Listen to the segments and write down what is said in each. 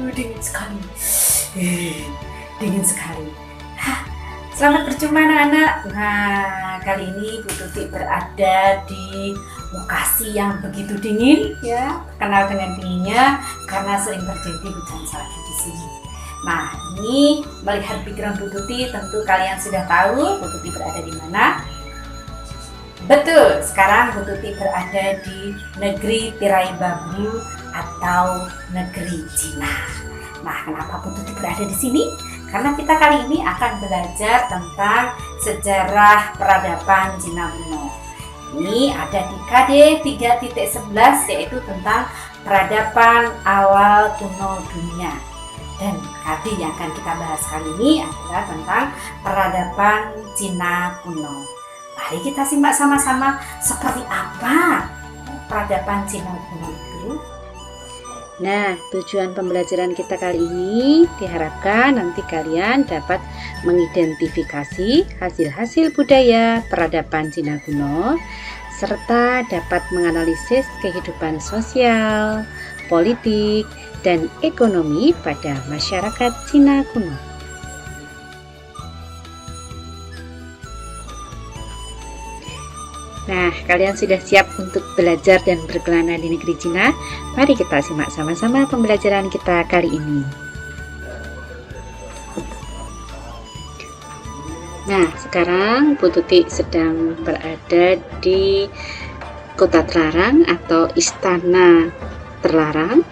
Dingin sekali. Dingin sekali. Hah, selamat berjumpa anak-anak. Nah, kali ini Bu Tuti berada di lokasi yang begitu dingin, ya, kenal dengan dinginnya karena sering terjadi hujan salju di sini. Nah, ini melihat pikiran Bu Tuti, tentu kalian sudah tahu Bu Tuti berada di mana. Betul, sekarang Bu Tuti berada di negeri Tirai Bambu atau negeri Cina. Nah, kenapa Bu Tuti berada di sini? Karena kita kali ini akan belajar tentang sejarah peradaban Cina kuno. Ini ada di KD 3.11, yaitu tentang peradaban awal kuno dunia. Dan KD yang akan kita bahas kali ini adalah tentang peradaban Cina kuno. Mari kita simak sama-sama seperti apa peradaban Cina kuno itu. Nah, tujuan pembelajaran kita kali ini diharapkan nanti kalian dapat mengidentifikasi hasil-hasil budaya peradaban Cina kuno serta dapat menganalisis kehidupan sosial, politik, dan ekonomi pada masyarakat Cina kuno. Nah, kalian sudah siap untuk belajar dan berkelana di negeri Cina? Mari kita simak sama-sama pembelajaran kita kali ini. Nah, sekarang Bu Tuti sedang berada di Kota Terlarang atau Istana Terlarang.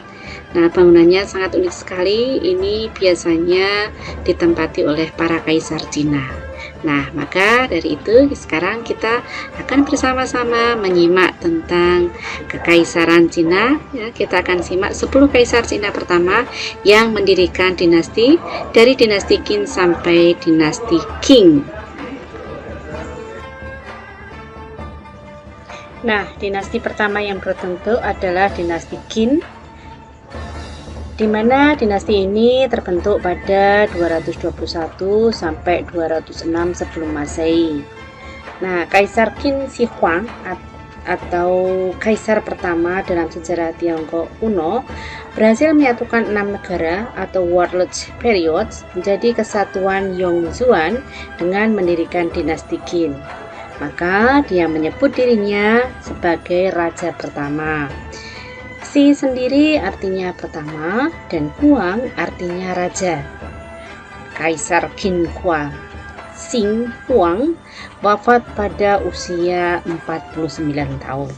Nah, bangunannya sangat unik sekali. Ini biasanya ditempati oleh para kaisar Cina. Nah, maka dari itu sekarang kita akan bersama-sama menyimak tentang kekaisaran Cina. Ya, kita akan simak 10 kaisar Cina pertama yang mendirikan dinasti dari dinasti Qin sampai dinasti Qing. Nah, dinasti pertama yang berbentuk adalah dinasti Qin, di mana dinasti ini terbentuk pada 221 sampai 206 sebelum Masehi. Nah, Kaisar Qin Shi Huang atau kaisar pertama dalam sejarah Tiongkok kuno berhasil menyatukan 6 negara atau warlord periods menjadi kesatuan Yongzhuan dengan mendirikan dinasti Qin. Maka dia menyebut dirinya sebagai raja pertama. Xi sendiri artinya pertama dan Huang artinya raja. Kaisar Qin Shi Huang wafat pada usia 49 tahun.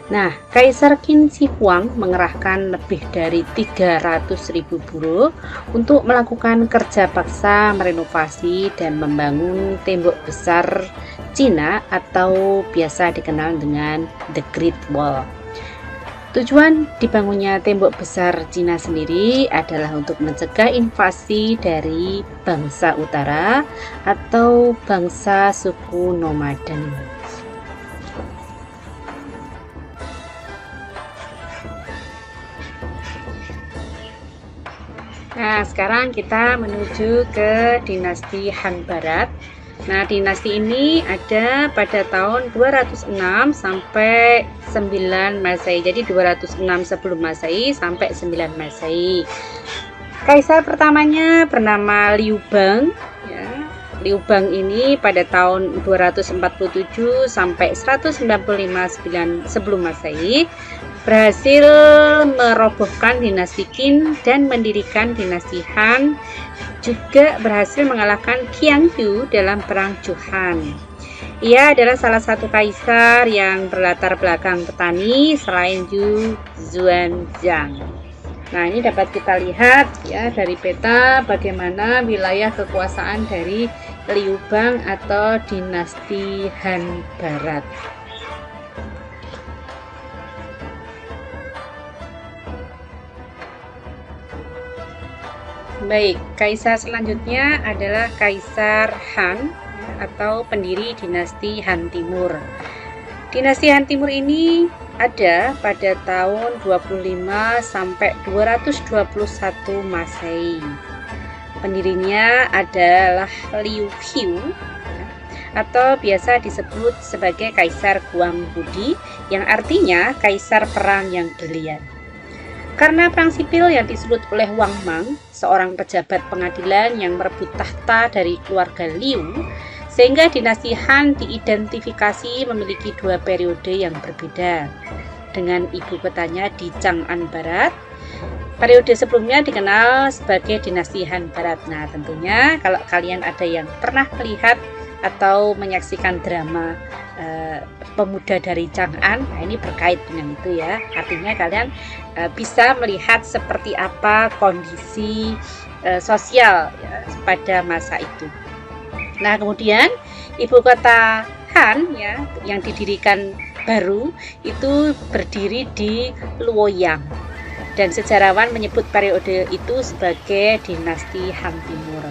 Nah, Kaisar Qin Shi Huang mengerahkan lebih dari 300.000 buruh untuk melakukan kerja paksa merenovasi dan membangun tembok besar Cina atau biasa dikenal dengan The Great Wall. Tujuan dibangunnya tembok besar Cina sendiri adalah untuk mencegah invasi dari bangsa utara atau bangsa suku nomaden. Nah, sekarang kita menuju ke dinasti Han Barat. Nah, dinasti ini ada pada tahun 206 sampai 9 Masehi. Jadi 206 sebelum Masehi sampai 9 Masehi. Kaisar pertamanya bernama Liu Bang. Ya. Liu Bang ini pada tahun 247 sampai 195 sebelum Masehi berhasil merobohkan dinasti Qin dan mendirikan dinasti Han. Juga berhasil mengalahkan Qianqiu dalam perang Chuhan. Ia adalah salah satu kaisar yang berlatar belakang petani selain Yu Xuanzang. Nah, ini dapat kita lihat ya dari peta bagaimana wilayah kekuasaan dari Liu Bang atau dinasti Han Barat. Baik, kaisar selanjutnya adalah Kaisar Han atau pendiri dinasti Han Timur. Dinasti Han Timur ini ada pada tahun 25 sampai 221 Masehi. Pendirinya adalah Liu Qiu atau biasa disebut sebagai Kaisar Guang Budi yang artinya Kaisar Perang yang Brilian. Karena perang sipil yang disulut oleh Wang Mang, seorang pejabat pengadilan yang merebut tahta dari keluarga Liu, sehingga dinasti Han diidentifikasi memiliki dua periode yang berbeda, dengan ibu kotanya di Chang'an Barat. Periode sebelumnya dikenal sebagai dinasti Han Barat. Nah, tentunya kalau kalian ada yang pernah melihat atau menyaksikan drama pemuda dari Chang'an, nah ini berkait dengan itu ya. Artinya kalian bisa melihat seperti apa kondisi sosial ya, pada masa itu. Nah, kemudian ibu kota Han ya yang didirikan baru itu berdiri di Luoyang. Dan sejarawan menyebut periode itu sebagai dinasti Han Timur.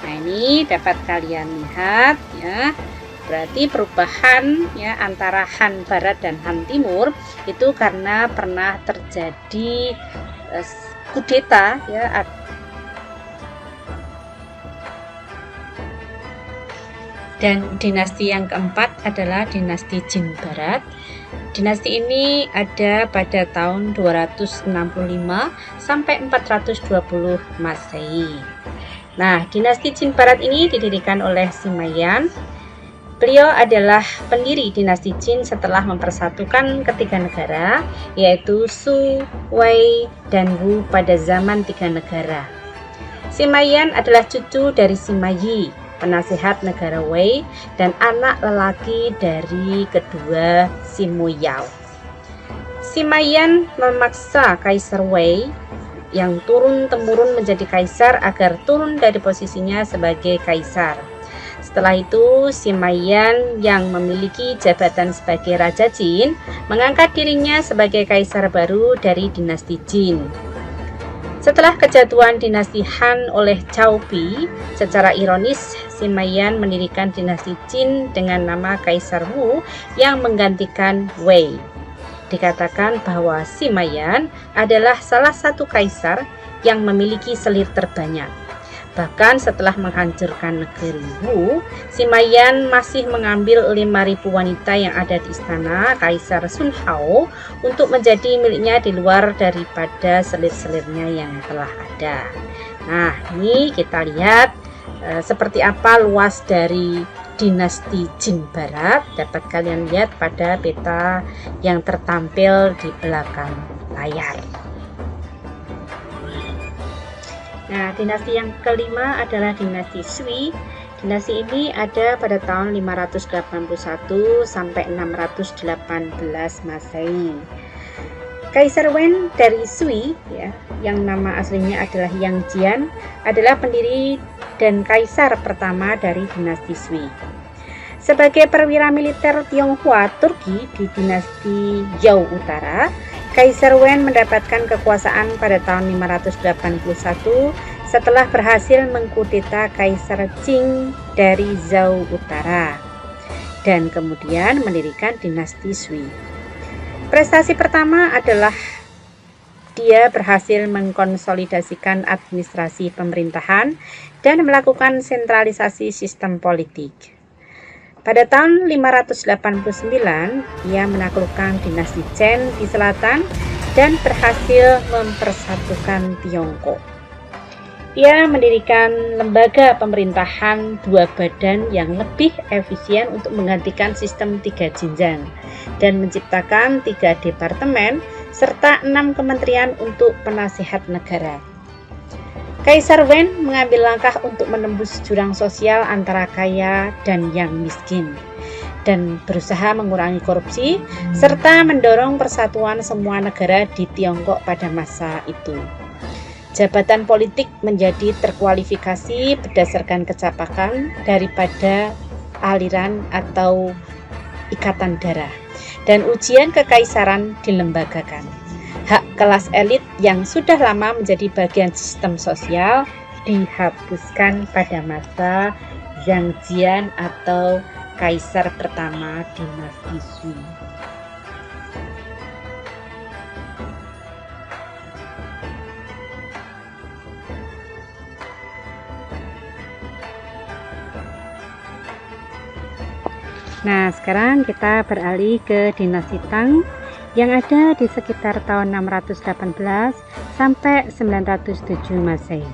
Nah, ini dapat kalian lihat ya. Berarti perubahan ya antara Han Barat dan Han Timur itu karena pernah terjadi kudeta ya. Dan dinasti yang keempat adalah dinasti Jin Barat. Dinasti ini ada pada tahun 265 sampai 420 Masehi. Nah, dinasti Jin Barat ini didirikan oleh Sima Yan. Beliau adalah pendiri dinasti Jin setelah mempersatukan ketiga negara, yaitu Su, Wei, dan Wu pada zaman tiga negara. Sima Yan adalah cucu dari Sima Yi, penasihat negara Wei, dan anak lelaki dari kedua Sima Yao. Sima Yan memaksa Kaisar Wei yang turun-temurun menjadi kaisar agar turun dari posisinya sebagai kaisar. Setelah itu, Sima Yan yang memiliki jabatan sebagai Raja Jin mengangkat dirinya sebagai kaisar baru dari dinasti Jin. Setelah kejatuhan dinasti Han oleh Cao Pi, secara ironis Sima Yan mendirikan dinasti Jin dengan nama Kaisar Wu yang menggantikan Wei. Dikatakan bahwa Sima Yan adalah salah satu kaisar yang memiliki selir terbanyak. Bahkan setelah menghancurkan negeri Wu, Sima Yan masih mengambil 5.000 wanita yang ada di istana Kaisar Sun Hao untuk menjadi miliknya di luar daripada selir-selirnya yang telah ada. Nah, ini kita lihat seperti apa luas dari dinasti Jin Barat. Dapat kalian lihat pada peta yang tertampil di belakang layar. Nah, dinasti yang kelima adalah dinasti Sui. Dinasti ini ada pada tahun 581 sampai 618 Masehi. Kaisar Wen dari Sui ya, yang nama aslinya adalah Yang Jian, adalah pendiri dan kaisar pertama dari dinasti Sui. Sebagai perwira militer Tionghoa Turki di dinasti Zhou Utara, Kaisar Wen mendapatkan kekuasaan pada tahun 581 setelah berhasil mengkudeta Kaisar Qing dari Zhou Utara dan kemudian mendirikan dinasti Sui. Prestasi pertama adalah dia berhasil mengkonsolidasikan administrasi pemerintahan dan melakukan sentralisasi sistem politik. Pada tahun 589, ia menaklukkan dinasti Chen di selatan dan berhasil mempersatukan Tiongkok. Ia mendirikan lembaga pemerintahan dua badan yang lebih efisien untuk menggantikan sistem 3 jenjang dan menciptakan 3 departemen serta 6 kementerian untuk penasihat negara. Kaisar Wen mengambil langkah untuk menembus jurang sosial antara kaya dan yang miskin dan berusaha mengurangi korupsi serta mendorong persatuan semua negara di Tiongkok pada masa itu. Jabatan politik menjadi terkualifikasi berdasarkan kecapakan daripada aliran atau ikatan darah, dan ujian kekaisaran dilembagakan. Hak kelas elit yang sudah lama menjadi bagian sistem sosial dihapuskan pada masa Zhang Jian atau kaisar pertama dinasti Sui. Nah, sekarang kita beralih ke dinasti Tang. yang ada di sekitar tahun 618 sampai 907 Masehi.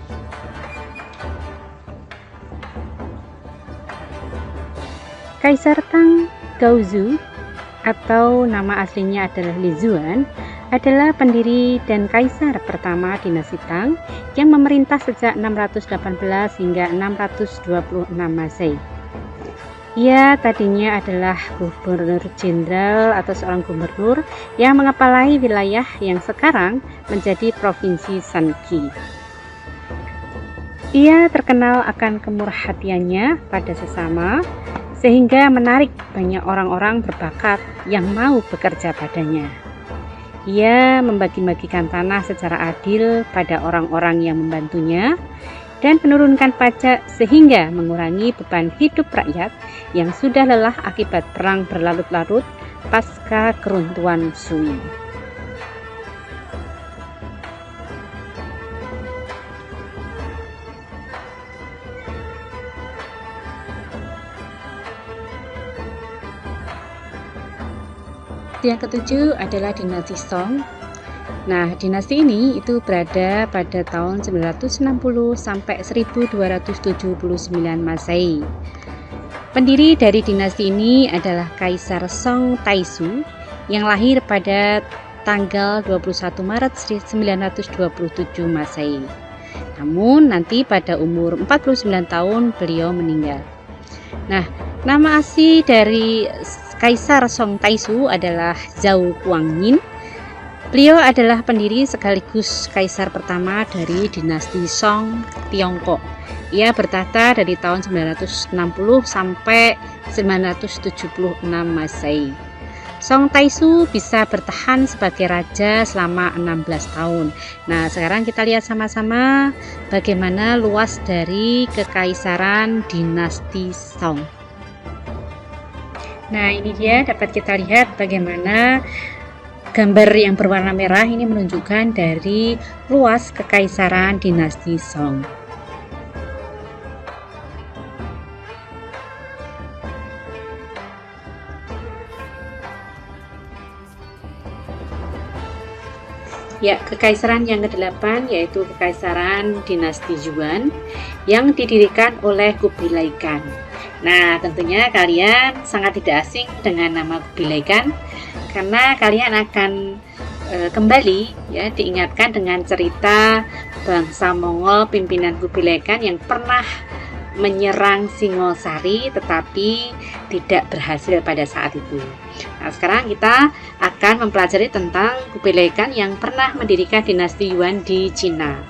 Kaisar Tang Gaozu atau nama aslinya adalah Li Zuan adalah pendiri dan kaisar pertama dinasti Tang yang memerintah sejak 618 hingga 626 Masehi. Ia tadinya adalah gubernur jenderal atau seorang gubernur yang mengepalai wilayah yang sekarang menjadi provinsi Shanxi. Ia terkenal akan kemurahan hatiannya pada sesama, sehingga menarik banyak orang-orang berbakat yang mau bekerja padanya. Ia membagi-bagikan tanah secara adil pada orang-orang yang membantunya dan menurunkan pajak sehingga mengurangi beban hidup rakyat yang sudah lelah akibat perang berlarut-larut pasca keruntuhan Sui. Yang ketujuh adalah dinasti Song. Nah, dinasti ini itu berada pada tahun 960 sampai 1279 Masehi. Pendiri dari dinasti ini adalah Kaisar Song Taisu yang lahir pada tanggal 21 Maret 927 Masehi. Namun nanti pada umur 49 tahun beliau meninggal. Nah, nama asli dari Kaisar Song Taisu adalah Zhao Guanyin. Beliau adalah pendiri sekaligus kaisar pertama dari dinasti Song Tiongkok. Ia bertahta dari tahun 960 sampai 976 Masehi. Song Taisu bisa bertahan sebagai raja selama 16 tahun. Nah, sekarang kita lihat sama-sama bagaimana luas dari kekaisaran dinasti Song. Nah, ini dia dapat kita lihat bagaimana gambar yang berwarna merah ini menunjukkan dari luas kekaisaran dinasti Song. Ya, kekaisaran yang ke-8 yaitu kekaisaran dinasti Yuan yang didirikan oleh Kubilai Khan. Nah, tentunya kalian sangat tidak asing dengan nama Kubilai Khan karena kalian akan kembali ya diingatkan dengan cerita bangsa Mongol pimpinan Kubilai Khan yang pernah menyerang Singosari tetapi tidak berhasil pada saat itu. Nah, sekarang kita akan mempelajari tentang Kubilai Khan yang pernah mendirikan dinasti Yuan di Cina.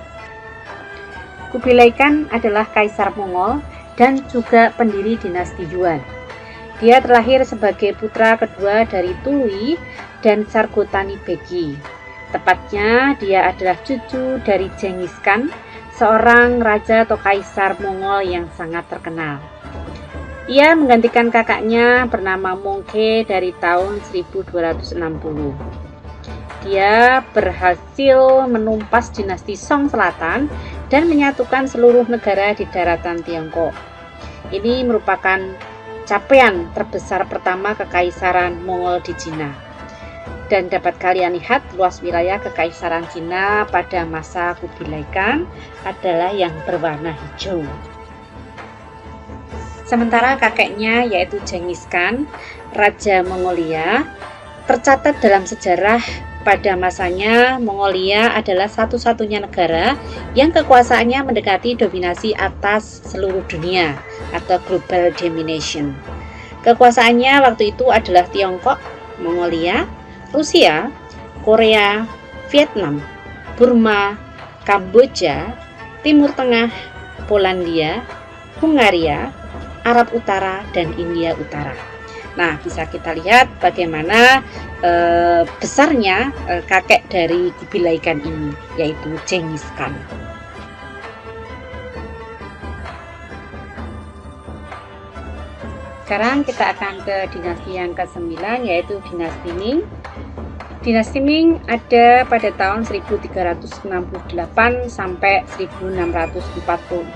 Kubilai Khan adalah kaisar Mongol dan juga pendiri dinasti Yuan. Dia terlahir sebagai putra kedua dari Tului dan Sargotani Begi. Tepatnya dia adalah cucu dari Genghis Khan, seorang raja atau kaisar Mongol yang sangat terkenal. Ia menggantikan kakaknya bernama Mongke dari tahun 1260. Dia berhasil menumpas dinasti Song Selatan dan menyatukan seluruh negara di daratan Tiongkok. Ini merupakan capaian terbesar pertama kekaisaran Mongol di Cina. Dan dapat kalian lihat luas wilayah kekaisaran Cina pada masa Kubilai Khan adalah yang berwarna hijau. Sementara kakeknya yaitu Genghis Khan, Raja Mongolia, tercatat dalam sejarah pada masanya Mongolia adalah satu-satunya negara yang kekuasaannya mendekati dominasi atas seluruh dunia atau global domination. Kekuasaannya waktu itu adalah Tiongkok, Mongolia, Rusia, Korea, Vietnam, Burma, Kamboja, Timur Tengah, Polandia, Hungaria, Arab Utara, dan India Utara. Nah, bisa kita lihat bagaimana besarnya kakek dari Kubilai Khan ini, yaitu Genghis Khan. Sekarang kita akan ke dinasti yang ke-9, yaitu dinasti Ming. Dinasti Ming ada pada tahun 1368 sampai 1644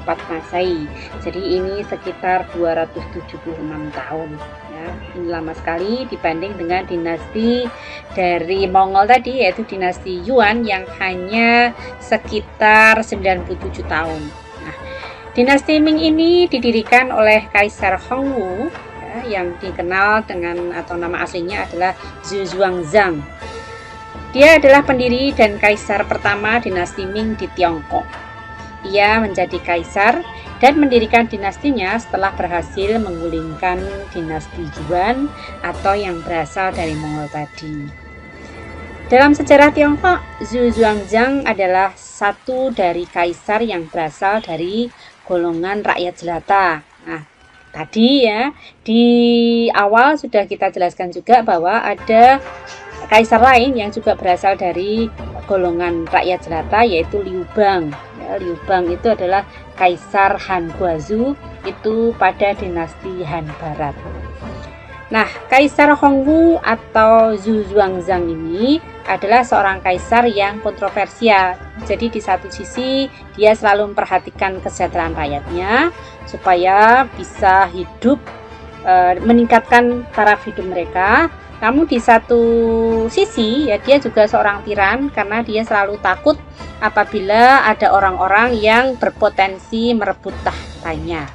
Masehi. Jadi ini sekitar 276 tahun. Ya, ya. Ini lama sekali dibanding dengan dinasti dari Mongol tadi, yaitu dinasti Yuan yang hanya sekitar 97 tahun. Nah, dinasti Ming ini didirikan oleh Kaisar Hongwu ya, yang dikenal dengan atau nama aslinya adalah Zhu Xuanzang. Dia adalah pendiri dan kaisar pertama dinasti Ming di Tiongkok. Ia menjadi kaisar dan mendirikan dinastinya setelah berhasil menggulingkan dinasti Yuan atau yang berasal dari Mongol tadi. Dalam sejarah Tiongkok, Zhu Xuanzang adalah satu dari kaisar yang berasal dari golongan rakyat jelata. Nah, tadi ya di awal sudah kita jelaskan juga bahwa ada kaisar lain yang juga berasal dari golongan rakyat jelata, yaitu Liu Bang. Ya, Liu Bang itu adalah kaisar Han Guangzhou itu pada dinasti Han Barat. Nah, Kaisar Hongwu atau Zhu Xuanzang ini adalah seorang kaisar yang kontroversial. Jadi di satu sisi dia selalu memperhatikan kesejahteraan rakyatnya supaya bisa hidup, meningkatkan taraf hidup mereka. Namun di satu sisi ya dia juga seorang tiran karena dia selalu takut apabila ada orang-orang yang berpotensi merebut tahtanya.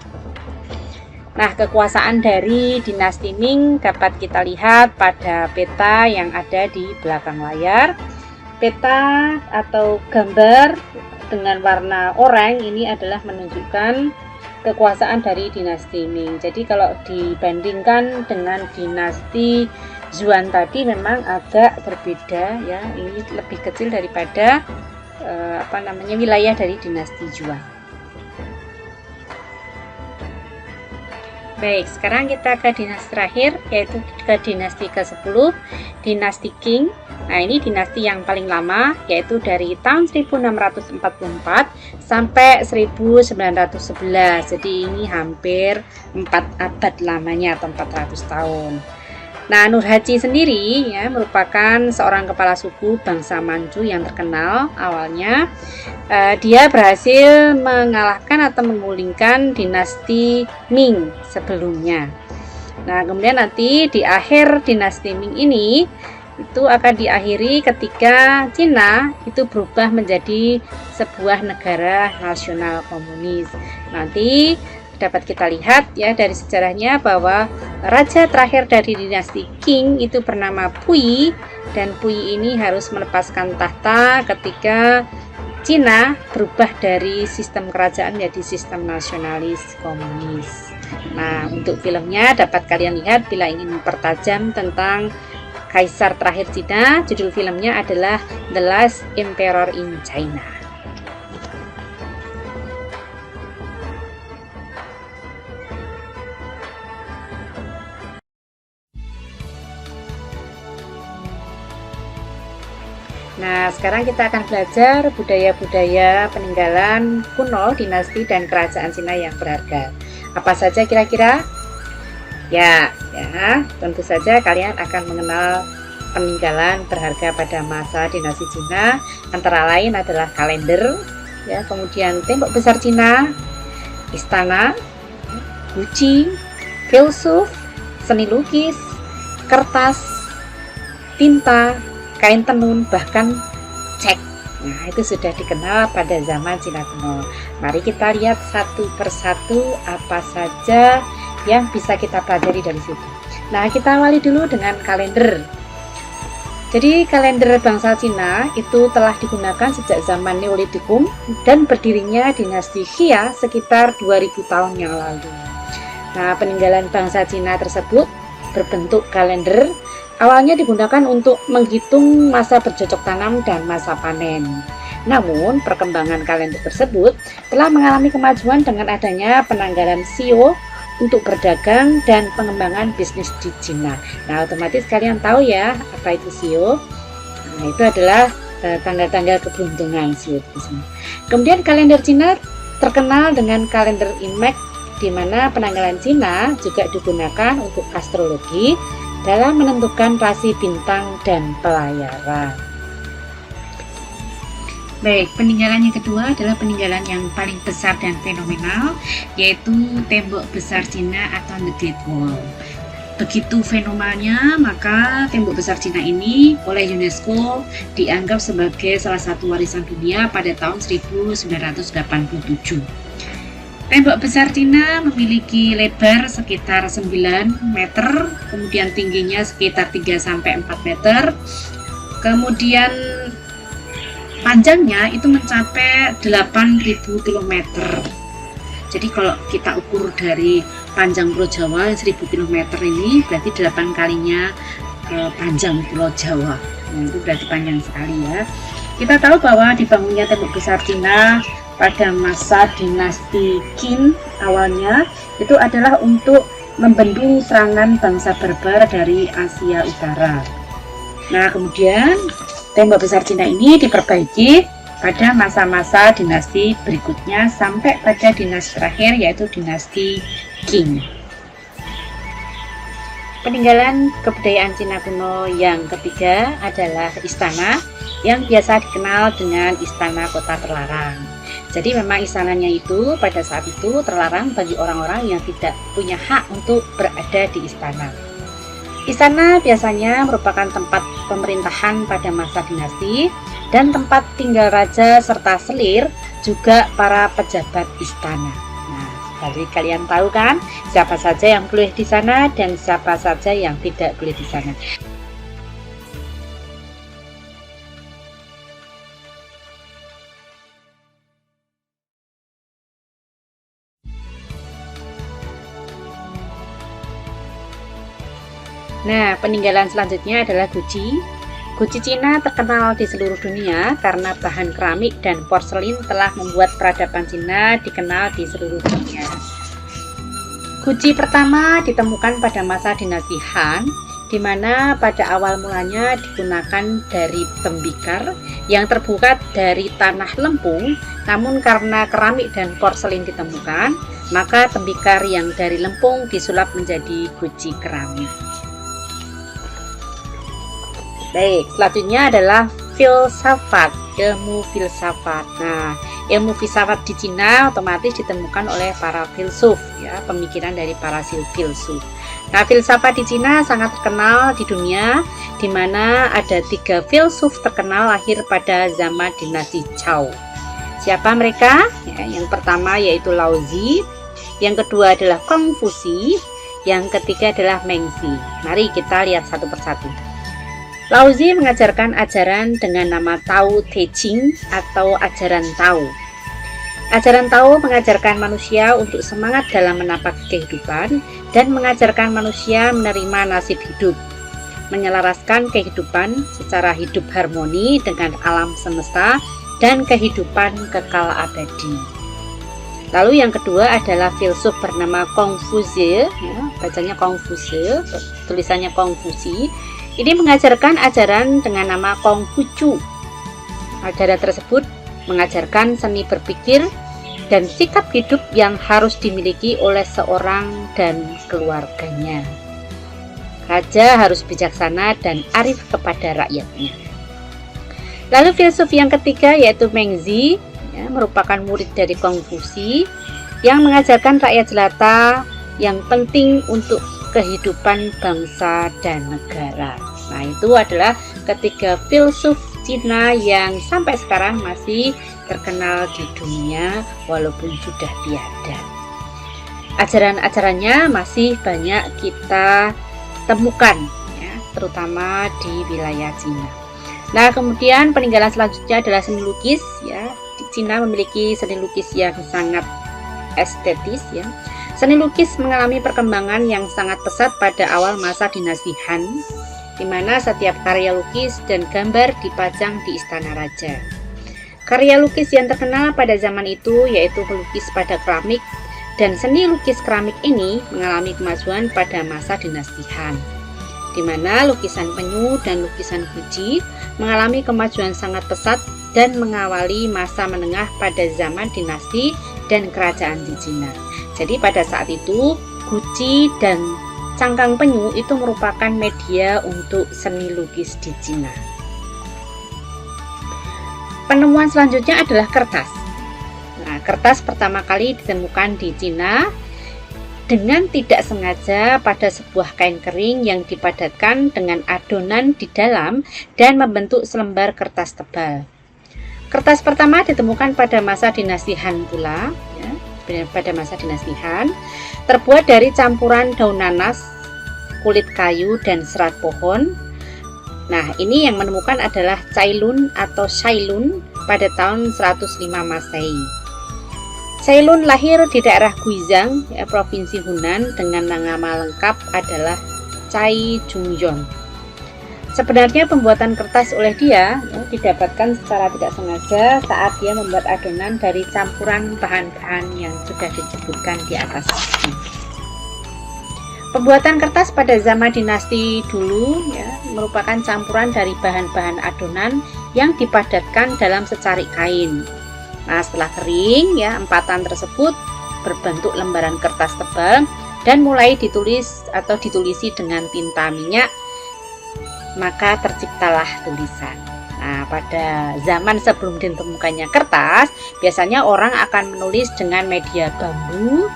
Nah, kekuasaan dari dinasti Ming dapat kita lihat pada peta yang ada di belakang layar. Peta atau gambar dengan warna oranye ini adalah menunjukkan kekuasaan dari dinasti Ming. Jadi kalau dibandingkan dengan dinasti Yuan tadi memang agak berbeda ya. Ini lebih kecil daripada wilayah dari dinasti Yuan. Baik, sekarang kita ke dinasti terakhir, yaitu ke dinasti ke-10, dinasti Qing. Nah, ini dinasti yang paling lama, yaitu dari tahun 1644 sampai 1911. Jadi ini hampir 4 abad lamanya atau 400 tahun. Nah, Nurhaci sendiri ya merupakan seorang kepala suku bangsa Manchu yang terkenal. Awalnya dia berhasil mengalahkan atau menggulingkan dinasti Ming sebelumnya. Nah, kemudian nanti di akhir dinasti Ming ini itu akan diakhiri ketika Cina itu berubah menjadi sebuah negara nasional komunis. Nanti dapat kita lihat ya dari sejarahnya bahwa raja terakhir dari dinasti Qing itu bernama Puyi, dan Puyi ini harus melepaskan tahta ketika Cina berubah dari sistem kerajaan menjadi sistem nasionalis komunis. Nah, untuk filmnya dapat kalian lihat bila ingin mempertajam tentang kaisar terakhir Cina. Judul filmnya adalah The Last Emperor in China. Nah, sekarang kita akan belajar budaya-budaya peninggalan kuno, dinasti dan kerajaan Cina yang berharga. Apa saja kira-kira? Ya, tentu saja kalian akan mengenal peninggalan berharga pada masa dinasti Cina. Antara lain adalah kalender, ya, kemudian tembok besar Cina, istana, guci, filsuf, seni lukis, kertas, tinta, kain tenun, bahkan cek. Nah, itu sudah dikenal pada zaman Cina kuno. Mari kita lihat satu persatu apa saja yang bisa kita pelajari dari situ. Nah, kita awali dulu dengan kalender. Jadi, kalender bangsa Cina itu telah digunakan sejak zaman Neolitikum dan berdirinya dinasti Xia sekitar 2000 tahun yang lalu. Nah, peninggalan bangsa Cina tersebut berbentuk kalender. Awalnya digunakan untuk menghitung masa bercocok tanam dan masa panen. Namun, perkembangan kalender tersebut telah mengalami kemajuan dengan adanya penanggalan shio untuk berdagang dan pengembangan bisnis di Cina. Nah, otomatis kalian tahu ya apa itu shio. Nah, itu adalah tanggal-tanggal keberuntungan shio di sini. Kemudian kalender Cina terkenal dengan kalender Imlek, di mana penanggalan Cina juga digunakan untuk astrologi dalam menentukan rasi bintang dan pelayaran. Baik, peninggalan yang kedua adalah peninggalan yang paling besar dan fenomenal, yaitu tembok besar Cina atau The Great Wall. begitu fenomenalnya, maka tembok besar Cina ini oleh UNESCO dianggap sebagai salah satu warisan dunia pada tahun 1987. Tembok besar Cina memiliki lebar sekitar 9 meter, kemudian tingginya sekitar 3-4 meter, kemudian panjangnya itu mencapai 8.000 km. Jadi kalau kita ukur dari panjang Pulau Jawa 1000 km ini berarti 8 kalinya panjang Pulau Jawa. Nah, itu berarti panjang sekali ya. Kita tahu bahwa dibangunnya tembok besar Cina pada masa dinasti Qin awalnya itu adalah untuk membendung serangan bangsa Berber dari Asia Utara. Nah, kemudian tembok besar Cina ini diperbaiki pada masa-masa dinasti berikutnya sampai pada dinasti terakhir yaitu dinasti Qing. Peninggalan kebudayaan Cina kuno yang ketiga adalah istana yang biasa dikenal dengan istana kota terlarang. Jadi memang istananya itu pada saat itu terlarang bagi orang-orang yang tidak punya hak untuk berada di istana. Istana biasanya merupakan tempat pemerintahan pada masa dinasti dan tempat tinggal raja serta selir juga para pejabat istana. Nah, jadi kalian tahu kan siapa saja yang boleh di sana dan siapa saja yang tidak boleh di sana. Nah, peninggalan selanjutnya adalah guci. Guci Cina terkenal di seluruh dunia karena bahan keramik dan porselin telah membuat peradaban Cina dikenal di seluruh dunia. Guci pertama ditemukan pada masa dinasti Han, di mana pada awal mulanya digunakan dari tembikar yang terbuat dari tanah lempung, namun karena keramik dan porselin ditemukan, maka tembikar yang dari lempung disulap menjadi guci keramik. Baik, selanjutnya adalah filsafat, ilmu filsafat. Nah, ilmu filsafat di Cina otomatis ditemukan oleh para filsuf, ya, pemikiran dari para filsuf. Nah, filsafat di Cina sangat terkenal di dunia, di mana ada 3 filsuf terkenal lahir pada zaman dinasti Zhou. Siapa mereka? Ya, yang pertama yaitu Laozi, yang kedua adalah Kongfusi, yang ketiga adalah Mengzi. Mari kita lihat satu persatu. Laozi mengajarkan ajaran dengan nama Tao Te Ching atau ajaran Tao. Ajaran Tao mengajarkan manusia untuk semangat dalam menapak kehidupan dan mengajarkan manusia menerima nasib hidup, menyelaraskan kehidupan secara hidup harmoni dengan alam semesta dan kehidupan kekal abadi. Lalu yang kedua adalah filsuf bernama Kongfusi, ya, bacanya Kongfusi, tulisannya Kongfusi. Ini mengajarkan ajaran dengan nama Konghucu. Ajaran tersebut mengajarkan seni berpikir dan sikap hidup yang harus dimiliki oleh seorang dan keluarganya. Raja harus bijaksana dan arif kepada rakyatnya. Lalu filsuf yang ketiga yaitu Mengzi, ya, merupakan murid dari Kongfusi yang mengajarkan rakyat jelata yang penting untuk kehidupan bangsa dan negara. Nah, itu adalah ketiga filsuf Cina yang sampai sekarang masih terkenal di dunia walaupun sudah tiada. Ajaran-ajarannya masih banyak kita temukan, ya, terutama di wilayah Cina. Nah, kemudian peninggalan selanjutnya adalah seni lukis, ya. Di Cina memiliki seni lukis yang sangat estetis, ya. Seni lukis mengalami perkembangan yang sangat pesat pada awal masa dinasti Han, di mana setiap karya lukis dan gambar dipajang di istana raja. Karya lukis yang terkenal pada zaman itu yaitu melukis pada keramik, dan seni lukis keramik ini mengalami kemajuan pada masa dinasti Han, di mana lukisan penyu dan lukisan guci mengalami kemajuan sangat pesat dan mengawali masa menengah pada zaman dinasti dan kerajaan di Cina. Jadi pada saat itu guci dan cangkang penyu itu merupakan media untuk seni lukis di Cina. Penemuan selanjutnya adalah kertas. Nah, kertas pertama kali ditemukan di Cina dengan tidak sengaja pada sebuah kain kering yang dipadatkan dengan adonan di dalam dan membentuk selembar kertas tebal. Kertas pertama ditemukan pada masa dinasti Han pula, ya, pada masa dinasti Han, terbuat dari campuran daun nanas, kulit kayu, dan serat pohon. Nah, ini yang menemukan adalah Cailun atau Shailun pada tahun 105 Masehi. Cailun lahir di daerah Guizhang, ya, Provinsi Hunan, dengan nama lengkap adalah Cai Jungyon. Sebenarnya pembuatan kertas oleh dia, ya, didapatkan secara tidak sengaja saat dia membuat adonan dari campuran bahan-bahan yang sudah disebutkan di atas ini. Pembuatan kertas pada zaman dinasti dulu, ya, merupakan campuran dari bahan-bahan adonan yang dipadatkan dalam secarik kain. Nah, setelah kering, ya, empatan tersebut berbentuk lembaran kertas tebal dan mulai ditulis atau ditulisi dengan tinta minyak, maka terciptalah tulisan. Nah, pada zaman sebelum ditemukannya kertas, biasanya orang akan menulis dengan media bambu,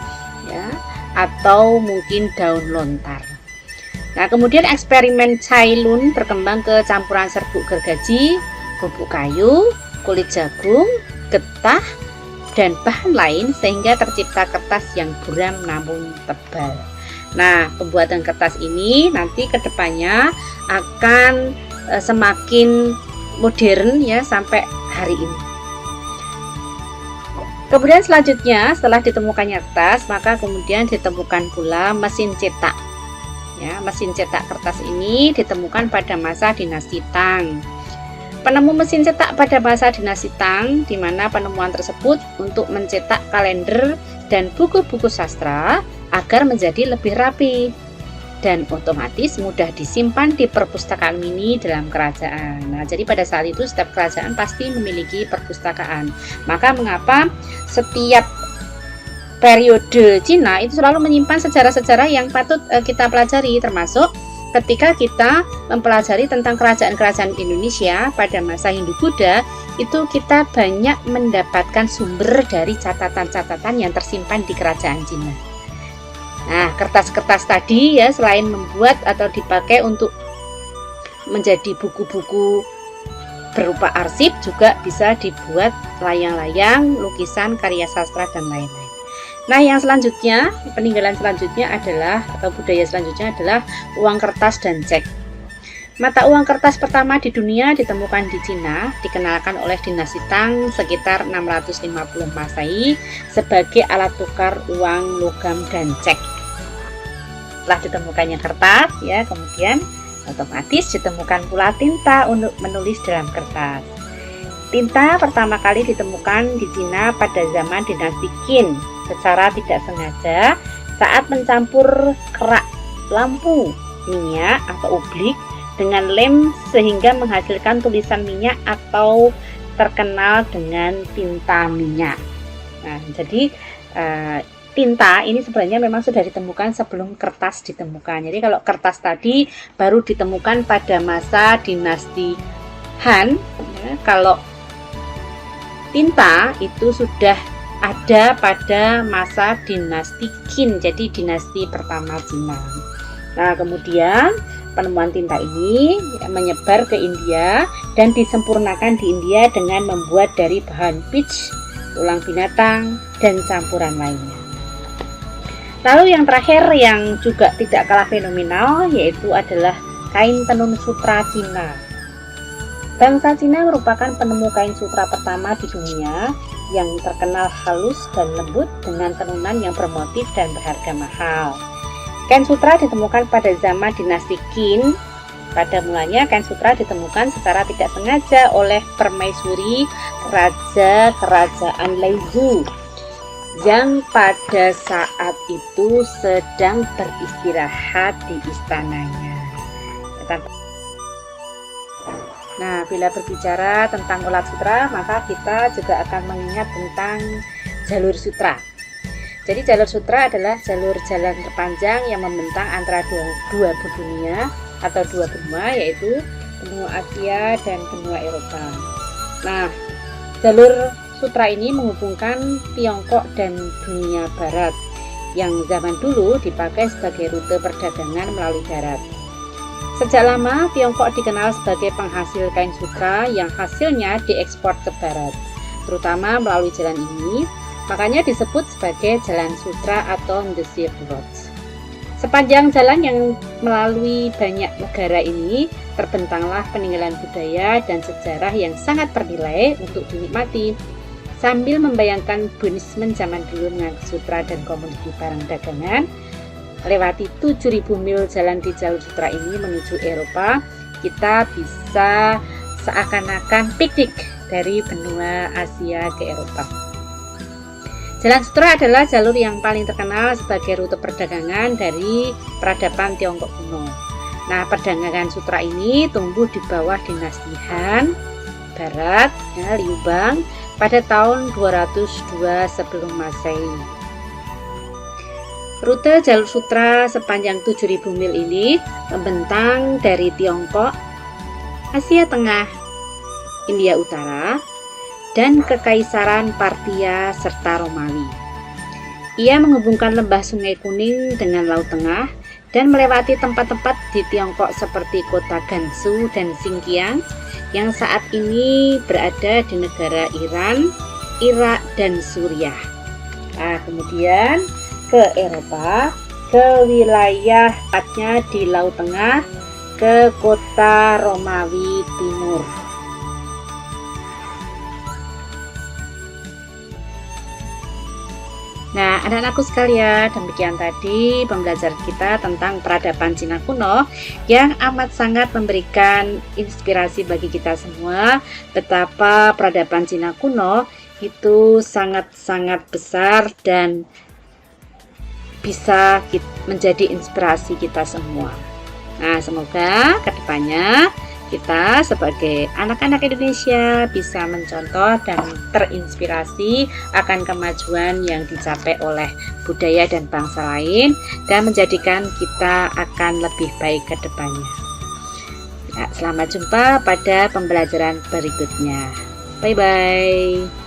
ya, atau mungkin daun lontar. Nah, kemudian eksperimen Cailun berkembang ke campuran serbuk gergaji, bubuk kayu, kulit jagung, getah, dan bahan lain sehingga tercipta kertas yang buram namun tebal. Nah, pembuatan kertas ini nanti kedepannya akan semakin modern, ya, sampai hari ini. Kemudian selanjutnya setelah ditemukannya kertas, maka kemudian ditemukan pula mesin cetak. Ya, mesin cetak kertas ini ditemukan pada masa dinasti Tang. Penemu mesin cetak pada masa dinasti Tang, di mana penemuan tersebut untuk mencetak kalender dan buku-buku sastra agar menjadi lebih rapi dan otomatis mudah disimpan di perpustakaan mini dalam kerajaan. Nah, jadi pada saat itu setiap kerajaan pasti memiliki perpustakaan. Maka mengapa setiap periode Cina itu selalu menyimpan sejarah-sejarah yang patut kita pelajari, termasuk ketika kita mempelajari tentang kerajaan-kerajaan Indonesia pada masa Hindu-Buddha, itu kita banyak mendapatkan sumber dari catatan-catatan yang tersimpan di kerajaan Cina. Nah, kertas-kertas tadi, ya, selain membuat atau dipakai untuk menjadi buku-buku berupa arsip, juga bisa dibuat layang-layang, lukisan, karya sastra, dan lain-lain. Nah, yang selanjutnya, peninggalan selanjutnya adalah, atau budaya selanjutnya adalah uang kertas dan cek. Mata uang kertas pertama di dunia ditemukan di Cina, dikenalkan oleh dinasti Tang sekitar 650 Masehi sebagai alat tukar uang, logam, dan cek. Setelah ditemukannya kertas, ya, kemudian otomatis ditemukan pula tinta untuk menulis dalam kertas. Tinta pertama kali ditemukan di Cina pada zaman dinasti Qin secara tidak sengaja saat mencampur kerak lampu minyak atau ublik dengan lem sehingga menghasilkan tulisan minyak atau terkenal dengan tinta minyak. Nah, jadi tinta ini sebenarnya memang sudah ditemukan sebelum kertas ditemukan. Jadi kalau kertas tadi baru ditemukan pada masa dinasti Han, ya, kalau tinta itu sudah ada pada masa dinasti Qin, jadi dinasti pertama Cina. Nah, kemudian penemuan tinta ini, ya, menyebar ke India dan disempurnakan di India dengan membuat dari bahan peach, tulang binatang, dan campuran lainnya. Lalu yang terakhir yang juga tidak kalah fenomenal yaitu adalah kain tenun sutra Cina. Bangsa Cina merupakan penemu kain sutra pertama di dunia yang terkenal halus dan lembut dengan tenunan yang bermotif dan berharga mahal. Kain sutra ditemukan pada zaman dinasti Qin. Pada mulanya kain sutra ditemukan secara tidak sengaja oleh permaisuri raja kerajaan Leizhou yang pada saat itu sedang beristirahat di istananya. Nah, bila berbicara tentang ulat sutra, maka kita juga akan mengingat tentang jalur sutra. Jadi jalur sutra adalah jalur jalan terpanjang yang membentang antara dua dunia atau dua benua, yaitu benua Asia dan benua Eropa. Nah, jalur sutra ini menghubungkan Tiongkok dan dunia barat. yang zaman dulu dipakai sebagai rute perdagangan melalui darat. Sejak lama, Tiongkok dikenal sebagai penghasil kain sutra yang hasilnya diekspor ke barat, terutama melalui jalan ini, makanya disebut sebagai Jalan Sutra atau The Silk Road. Sepanjang jalan yang melalui banyak negara ini, terbentanglah peninggalan budaya dan sejarah yang sangat bernilai untuk dinikmati, sambil membayangkan Buddhisme zaman dulu dengan sutra dan komoditi barang dagangan. Melewati 7.000 mil jalan di jalur sutra ini menuju Eropa, kita bisa seakan-akan piknik dari benua Asia ke Eropa. Jalan sutra adalah jalur yang paling terkenal sebagai rute perdagangan dari peradaban Tiongkok kuno. Nah, perdagangan sutra ini tumbuh di bawah dinasti Han Barat, Liu Bang, pada tahun 202 sebelum Masehi. Rute jalur sutra sepanjang 7.000 mil ini membentang dari Tiongkok, Asia Tengah, India Utara, dan Kekaisaran Parthia serta Romawi. Ia menghubungkan lembah Sungai Kuning dengan Laut Tengah dan melewati tempat-tempat di Tiongkok seperti kota Gansu dan Xinjiang yang saat ini berada di negara Iran, Irak, dan Suriah. Nah, kemudian ke Eropa, ke wilayah tepatnya di Laut Tengah, ke kota Romawi Timur. Nah, anak-anakku sekalian, demikian tadi pembelajaran kita tentang peradaban Cina kuno yang amat sangat memberikan inspirasi bagi kita semua betapa peradaban Cina kuno itu sangat-sangat besar dan bisa menjadi inspirasi kita semua. Nah, semoga kedepannya kita sebagai anak-anak Indonesia bisa mencontoh dan terinspirasi akan kemajuan yang dicapai oleh budaya dan bangsa lain dan menjadikan kita akan lebih baik ke depannya. Selamat jumpa pada pembelajaran berikutnya. Bye-bye.